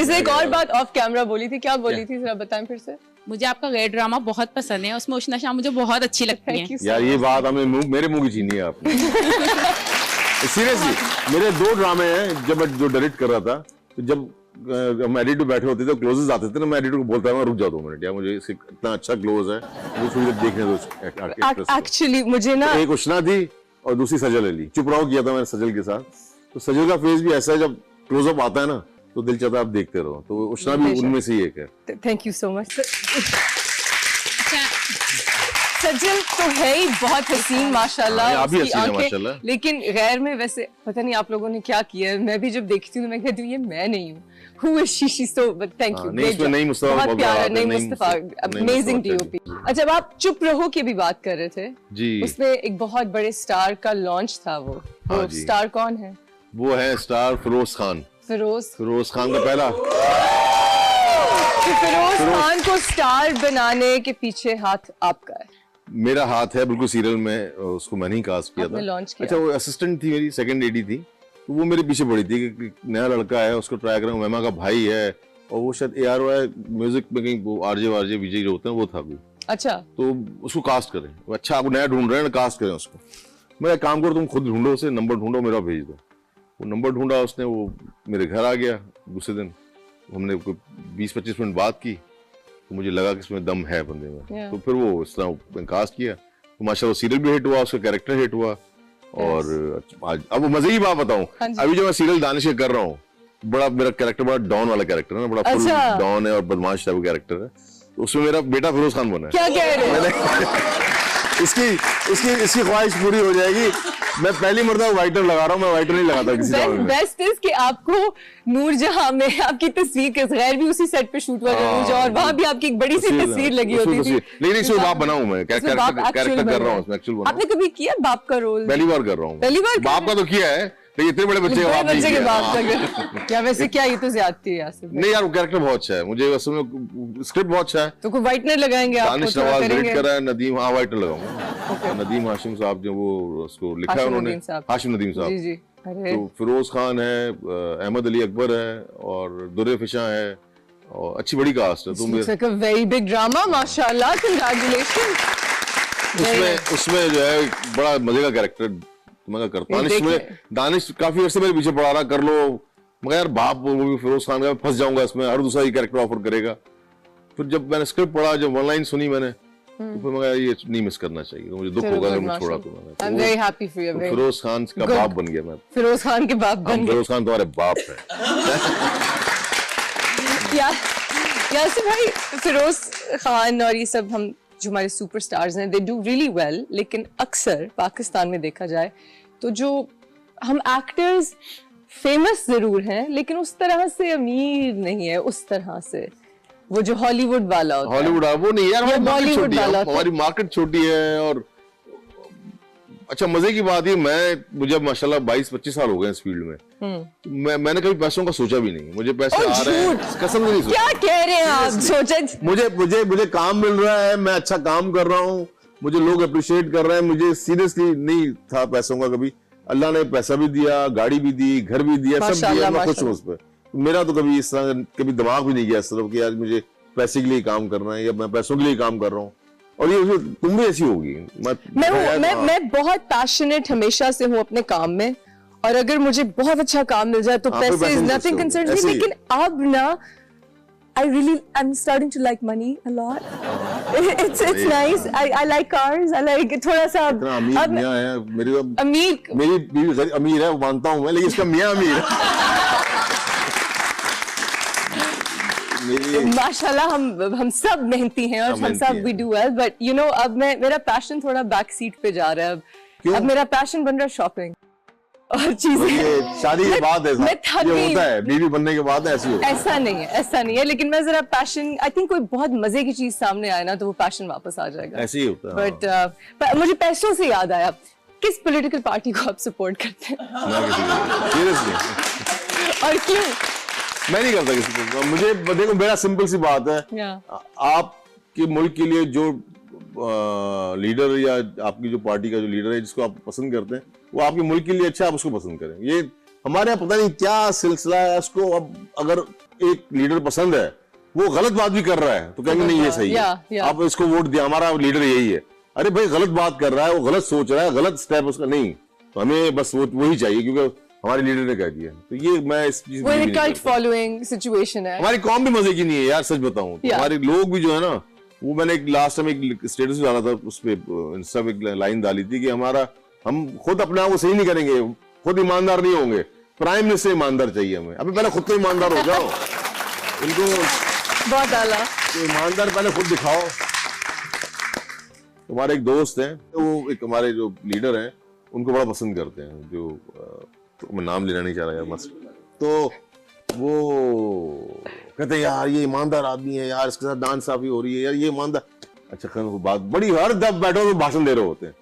वैसे एक और बात ऑफ कैमरा बोली थी, क्या बोली थी जरा बताएं फिर से? मुझे आपका गैर ड्रामा बहुत पसंद है, उसमें उष्णा शाह मुझे बहुत अच्छी लगती है। यार ये बात हमें मेरे मुंह की छीनी है आपने। सीरियसली मेरे 2 ड्रामे हैं जब मैं जो डायरेक्ट कर रहा था, तो जब हम एडिट पे बैठे होते थे, क्लोजेस आते थे ना, मैं एडिटर को बोलता था रुक जाओ 2 मिनट, या मुझे इससे इतना अच्छा क्लोज है, मुझे थोड़ी देर देखने दो। एक्चुअली मुझे ना एक उष्णा थी और दूसरी सजल अली, चुप रहो किया था मैंने सजल के साथ। तो सजल का फेस भी ऐसा है, जब क्लोजअप आता है ना तो दिल चाहता है आप देखते रहो, तो उष्णा भी उनमें से ही एक है। Thank you so much. Sajal तो है ही बहुत हसीन माशाल्लाह, आप भी उसकी हसीन हैं आंखें, माशाल्लाह। लेकिन गैर में वैसे पता नहीं आप लोगों ने क्या किया है, मैं भी जब देखती हूँ तो मैं कहती हूँ ये मैं नहीं हूँ। Who is she? She's so, but thank you. नहीं, उसमें नहीं मुस्तफा बहुत प्यारा, नहीं नहीं मुस्तफा, amazing DOP। अच्छा, अब आप चुप रहो की भी बात कर रहे थे जी, उसमें एक बहुत बड़े स्टार का लॉन्च था, वो स्टार कौन है? वो है स्टार फिरोज खान। फिरोज खान का पहला। फिरोज खान को स्टार बनाने के पीछे हाथ आपका है? मेरा हाथ है बिल्कुल, सीरियल में उसको मैंने ही कास्ट किया था। लॉन्च किया। अच्छा, वो असिस्टेंट थी मेरी, सेकंड एडी थी, तो वो मेरे पीछे पड़ी थी कि नया लड़का है, उसको ट्राई करेंगे, मेमा का भाई है, और वो शायद ARY म्यूजिक में कहीं वो RJ विजय होते हैं, वो था कोई। अच्छा, तो उसको कास्ट करें। अच्छा, आप नया ढूंढ रहे हैं, कास्ट करें उसको। मैं एक काम करो, तुम खुद ढूंढो उसे, नंबर ढूंढो, मेरा भेज दो। वो नंबर ढूंढा उसने, वो मेरे घर आ गया दूसरे दिन, हमने 20-25 मिनट बात की, तो मुझे लगा कि इसमें दम है बंदे में। तो फिर वो इस तरह कास्ट किया, तो माशाल्लाह सीरियल भी हिट हुआ, उसका कैरेक्टर हिट हुआ। और आज अब मजे की बात बताऊं, अभी जो मैं सीरियल दानिश का कर रहा हूँ, बड़ा मेरा कैरेक्टर बड़ा डॉन वाला कैरेक्टर है ना, बड़ा फुल डॉन है और बदमाश टाइप का कैरेक्टर है, तो उसमें मेरा बेटा फिरोज खान बना है। क्या कह रहे हैं? इसकी ख्वाहिश पूरी हो जाएगी। मैं पहली मर्तबा वाइटर लगा रहा हूँ, मैं वाइटर नहीं लगाता किसी ड्रामे में। बेस्ट इज कि आपको नूरजहां में आपकी तस्वीर के गैर भी उसी सेट पे शूट हुआ नूरजहां, और वहां भी आपकी एक बड़ी सी तस्वीर लगी होती थी। लेकिन इसमें बाप बना हूं मैं, कैरेक्टर कर रहा हूँ इसमें, एक्चुअल बना। आपने कभी किया बाप का रोल? पहली बार कर रहा हूँ। पहली बार बाप का तो किया है, लेकिन इतने बड़े बच्चे के बाप का क्या? वैसे क्या ये तो ज्यादती है यासिर भाई। नहीं यार, वो कैरेक्टर बहुत अच्छा है, मुझे असल में स्क्रिप्ट बहुत अच्छा है। तो कोई वाइटनर लगाएंगे आप? दानिश नवाज डायरेक्ट कर रहा है, नदीम, हाँ वाइटर लगाऊंगा। नदीम हाशिम साहब जो वो उसको लिखा है उन्होंने, हाशिम नदीम साहब जी। तो फिरोज खान है, अहमद अली अकबर है, और दुर्रे फिशा है, और अच्छी बड़ी कास्ट है। तो वेरी बिग ड्रामा माशाल्लाह, कांग्रेचुलेशन। उसमें जो है बड़ा मजे का कैरेक्टर मैं करता हूँ। दानिश काफी अर्से मेरे पीछे पड़ा रहा, कर लो, मगर यार बाप वो भी फिरोज खान का, फंस जाऊंगा इसमें, हर दूसरा ही कैरेक्टर ऑफर करेगा। फिर जब मैंने स्क्रिप्ट पढ़ा, जब 1 लाइन सुनी मैंने, तो फिर मैं ये नहीं मिस करना चाहिए, तो मुझे दुख होगा अगर मैं छोड़ा तो। I am very happy for you. Firoz Khan का बाप बन गया मैं। फिरोज खान के बाप बन गए। फिरोज खान तुम्हारे बाप है। यासिर भाई, फिरोज खान और ये सब हम जो हमारे सुपरस्टार्स हैं, दे डू रियली वेल, लेकिन अक्सर पाकिस्तान में देखा जाए तो जो हम एक्टर्स फेमस जरूर हैं, लेकिन उस तरह से अमीर नहीं है, उस तरह से वो जो हॉलीवुड वाला होता है। हॉलीवुड वो नहीं यार, बॉलीवुड वाला, हमारी मार्केट छोटी है। और अच्छा, मजे की बात ये, मुझे माशाल्लाह 22-25 साल हो गए इस फील्ड में, मैंने कभी पैसों का सोचा भी नहीं। मुझे पैसे आ रहे हैं, कसम से नहीं सोचा। क्या कह रहे हैं आप? सोचा मुझे काम मिल रहा है, मैं अच्छा काम कर रहा हूँ, मुझे लोग अप्रिशिएट कर रहे हैं, मुझे सीरियसली नहीं था पैसों का कभी। अल्लाह ने पैसा भी दिया, गाड़ी भी दी, घर भी दिया, सब दिया, मैं खुश हूँ उस पर। मेरा तो कभी इस तरह कभी दिमाग भी नहीं गया इस तरफ कि आज मुझे पैसे के लिए काम करना है या मैं पैसों के लिए काम कर रहा हूँ। और ये तुम भी ऐसी होगी। मैं बहुत पैशनेट हमेशा से हूँ अपने काम में, और अगर मुझे बहुत अच्छा काम मिल जाए तो पैसे इज नथिंग कंसर्न्स मी। लेकिन अब ना I'm starting to like money a lot. It's nice. I like cars. I like थोड़ा सा। अमीर मियाँ है मेरी बीवी अमीर है, मानता हूँ मैं, लेकिन इसका मियाँ अमीर है। माशाल्लाह हम सब मेहनती हैं और हम सब we do well, but you know अब मेरा पैशन थोड़ा बैक सीट पे जा रहा है। अब मेरा पैशन बन रहा है शॉपिंग और चीजें। शादी के बाद ये होता है, बीवी बनने के बाद ऐसी होता है। ऐसा नहीं है, लेकिन मैं जरा पैशन, आई थिंक कोई बहुत मजे की चीज सामने आए ना तो वो पैशन वापस आ जाएगा। ऐसे ही होता है। बट मुझे पैसों से याद आया, किस पॉलिटिकल पार्टी को आप सपोर्ट करते हैं? सीरियसली? और क्यों? मैं नहीं करता किसी को। मुझे देखो, मेरा सिंपल सी बात है, आपके मुल्क के लिए जो लीडर या आपकी जो पार्टी का जो लीडर है जिसको आप पसंद करते हैं, वो आपके मुल्क के लिए अच्छा, आप उसको पसंद करें। ये हमारे यहाँ पता नहीं क्या सिलसिला है, उसको अब अगर एक लीडर पसंद है, वो गलत बात भी कर रहा है तो कहेंगे नहीं ये सही है, आप इसको वोट दिया, हमारा लीडर यही है। अरे भाई गलत बात कर रहा है, वो गलत सोच रहा है, गलत स्टेप उसका नहीं, तो हमें बस वही चाहिए क्योंकि हमारे लीडर ने कह दिया। तो ये मैं इस चीज वो एक कल्ट फॉलोइंग सिचुएशन है। हमारी कौम भी मजे की नहीं है यार, सच बताऊं तो हमारे लोग भी जो है ना, वो मैंने एक लास्ट टाइम एक स्टेटस डाला था, उस पे इंस्टा पे एक लाइन डाली थी कि हम खुद अपने आप को सही नहीं करेंगे, खुद ईमानदार नहीं होंगे, प्राइम मिनिस्टर ईमानदार चाहिए हमें। अभी पहले खुद तो ईमानदार हो जाओ, इनको बहुत आला, तो ईमानदार पहले खुद दिखाओ। हमारे एक दोस्त हैं, वो एक हमारे जो लीडर हैं उनको बड़ा पसंद करते हैं, जो तो मैं नाम लेना नहीं चाह रहा यार मस्त, तो वो कहते हैं यार ये ईमानदार आदमी है यार, इसके साथ नाइंसाफी हो रही है यार, ये ईमानदार। अच्छा खैर वो बात बड़ी, हर जब बैठो तो भाषण दे रहे होते हैं।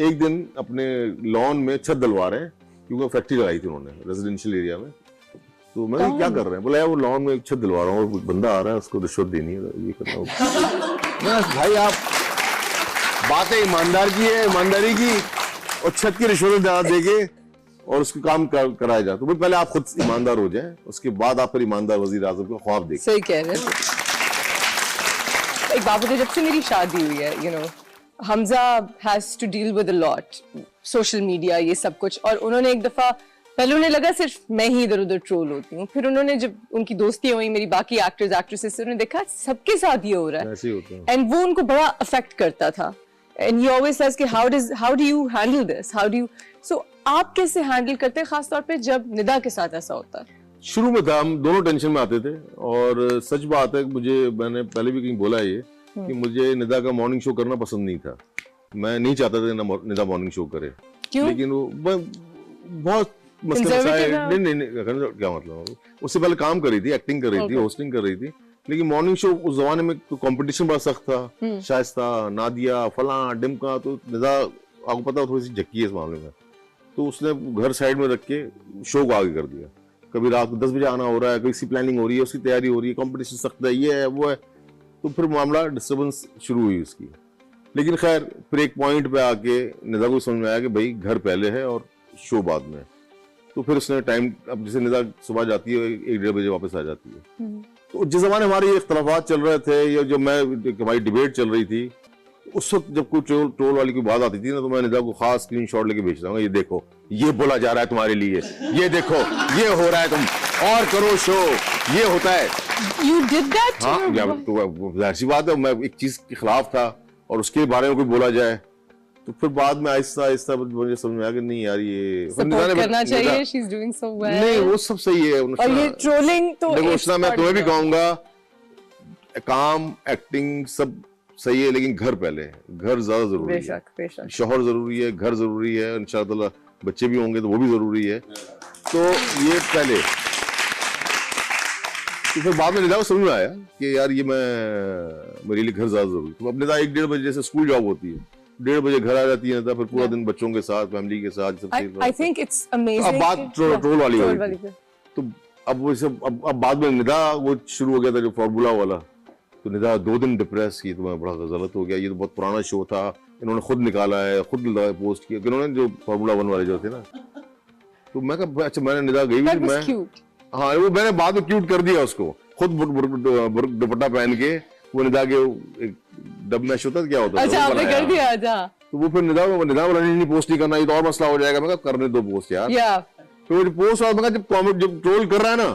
एक दिन अपने लॉन में छत डलवा रहे हैं क्योंकि फैक्ट्री लगाई थी उन्होंने रेजिडेंशियल एरिया में, तो मैं क्या कर रहे हैं, बोला यार वो लॉन में छत दिलवा रहा हूँ, और बंदा आ रहा है उसको रिश्वत देनी है, ये करना। भाई आप बात है ईमानदार की है, ईमानदारी की, और छत की रिश्वत देके और उसको काम कराया जाए। तो पहले आप खुद ईमानदार हो जाए, उसके बाद आप फिर ईमानदार वजीर आजम का ख्वाब देखें। सही कह रहे हैं। एक बाबू थे, जब से मेरी शादी हुई है, you know, Hamza has to deal with a lot, social media ये सब कुछ, और उन्होंने एक दफा, पहले उन्हें लगा सिर्फ मैं ही इधर उधर ट्रोल होती हूँ, फिर उन्होंने जब उनकी दोस्तियां हुई मेरी बाकी एक्टर्स एक्ट्रेसेस से, उन्होंने देखा सबके साथ ये हो रहा है, एंड वो उनको बड़ा अफेक्ट करता था। And he always says कि how do you handle this? How do you, so आप कैसे हैंडल करते हैं खास तौर पे जब निदा के साथ ऐसा होता है? शुरू में था, हम दोनों टेंशन में आते थे, और सच बात है मैंने पहले भी कहीं बोला है ये कि मुझे निदा का मॉर्निंग शो करना पसंद नहीं था, मैं नहीं चाहता था निदा मॉर्निंग शो करे। क्यों? लेकिन वो बहुत नहीं क्या मतलब, उससे पहले काम कर रही थी, एक्टिंग कर रही थी, होस्टिंग कर रही थी, लेकिन मॉर्निंग शो उस जमाने में तो कंपटीशन बड़ा सख्त था, शाइस्ता, नादिया, फला, डिम्का, तो निदा आपको पता थोड़ी सी झक्की है इस मामले में, तो उसने घर साइड में रख के शो को आगे कर दिया। कभी रात को 10 बजे आना हो रहा है, कभी सी प्लानिंग हो रही है, उसकी तैयारी हो रही है, कंपटीशन सख्त है, ये है वो है, तो फिर मामला डिस्टर्बेंस शुरू हुई उसकी। लेकिन खैर फिर एक पॉइंट पे आके निदा को समझ में आया कि भाई घर पहले है और शो बाद में, तो फिर उसने टाइम, अब जैसे निदा सुबह जाती है 1-1:30 बजे वापस आ जाती है, तो जिस जमाने हमारे ये इख्तलाफात चल रहे थे, या जो हमारी डिबेट चल रही थी, उस वक्त जब कोई ट्रोल वाली कोई बात आती थी ना, तो मैं निदा को खास स्क्रीनशॉट लेके भेजता हूँ, ये देखो ये बोला जा रहा है तुम्हारे लिए, ये देखो ये हो रहा है, तुम और करो शो, ये होता है। You did that? हाँ, तो जाहिर सी बात है, मैं एक चीज के खिलाफ था और उसके बारे में कोई बोला जाए, तो फिर बाद में आहिस्ता आहिस्ता मुझे समझ में आया कि नहीं यार ये सपोर्ट करना चाहिए, she's doing so well। नहीं वो सब सही है, और ये ट्रोलिंग तो देखो उसना मैं तुम्हें भी कहूंगा, काम एक्टिंग सब सही है, लेकिन घर पहले है, घर ज्यादा जरूरी है। बेशक शौहर जरूरी है, घर जरूरी है, इंशाअल्लाह बच्चे भी होंगे तो वो भी जरूरी है, तो ये पहले। तो फिर बाद में निदा को समझ में आया कि यार ये मेरे लिए घर ज्यादा जरूरी। तो अब निदा 1-1:30 बजे जैसे स्कूल जॉब होती है, 1:30 बजे घर आ जाती है, फिर पूरा दिन बच्चों के साथ, फैमिली के साथ सब। I think it's amazing। अब बात ट्रोल वाली हो गई, तो अब वो सब अब बाद में निदा वो शुरू हो गया था जो फॉर्मूला वाला, तो निदा 2 दिन डिप्रेस की, तो मैं बड़ा गलत हो गया, ये तो बहुत पुराना शो था, इन्होंने खुद निकाला है, खुद पोस्ट किया, इन्होंने जो फॉर्मूला 1 वाले जो थे ना, तो मैं कहा अच्छा, मैंने निदा गई भी, मैं हाँ वो मैंने बाद में क्यूट कर दिया उसको, खुद दुपट्टा पहन के, वो निदा के एक डब मैच होता क्या होता है, अच्छा आपने कर दिया। अच्छा तो वो फिर निदा वाला नहीं पोस्ट नहीं करना, ये तो और मसला हो जाएगा, मैं कहा करने दो पोस्ट यार, तो पोस्ट, और मैं जब ट्रोल कर रहा है ना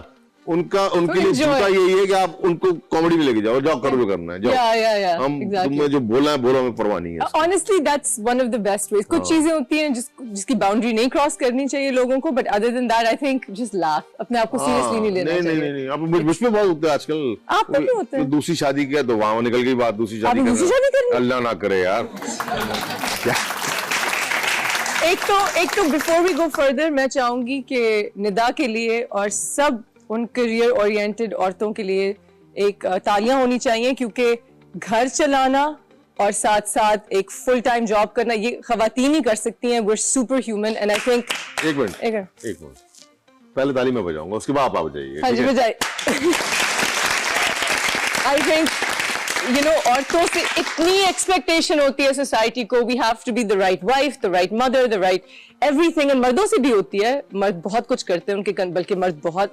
उनके लिए जूता यही है कि आप उनको कॉमेडी में लेके जाओ, जाओ करो करना है, जाओ हम तुम्हें जो बोला है बोलो, हमें परवाह नहीं है। Honestly that's one of the best ways। कुछ चीजें होती हैं जिसकी बाउंड्री नहीं क्रॉस करनी चाहिए लोगों को, but other than that I think just laugh, अपने आप को सीरियसली नहीं लेना चाहिए। नहीं अब मुझ पे बहुत होता है आजकल, आप पे भी होता है, दूसरी शादी किया तो वहां निकल गई बात, दूसरी शादी करना, अल्लाह ना करे यार। एक तो बिफोर वी गो फर्दर, मैं चाहूंगी कि निदा के लिए और सब उन करियर ओरिएंटेड औरतों के लिए एक तालियां होनी चाहिए, क्योंकि घर चलाना और साथ साथ एक फुल टाइम जॉब करना ये खवातीन ही कर सकती हैं। We're super human and I think एक मिनट पहले ताली मैं बजाऊंगा, उसके बाद आप बजाइए। हाँ जी बजाइए। I think यू नो औरतों से इतनी एक्सपेक्टेशन होती है सोसाइटी को, we have to be the right wife, the right mother, the right everything, and मर्दों से भी होती है, मर्द बहुत कुछ करते हैं उनके, बल्कि मर्द बहुत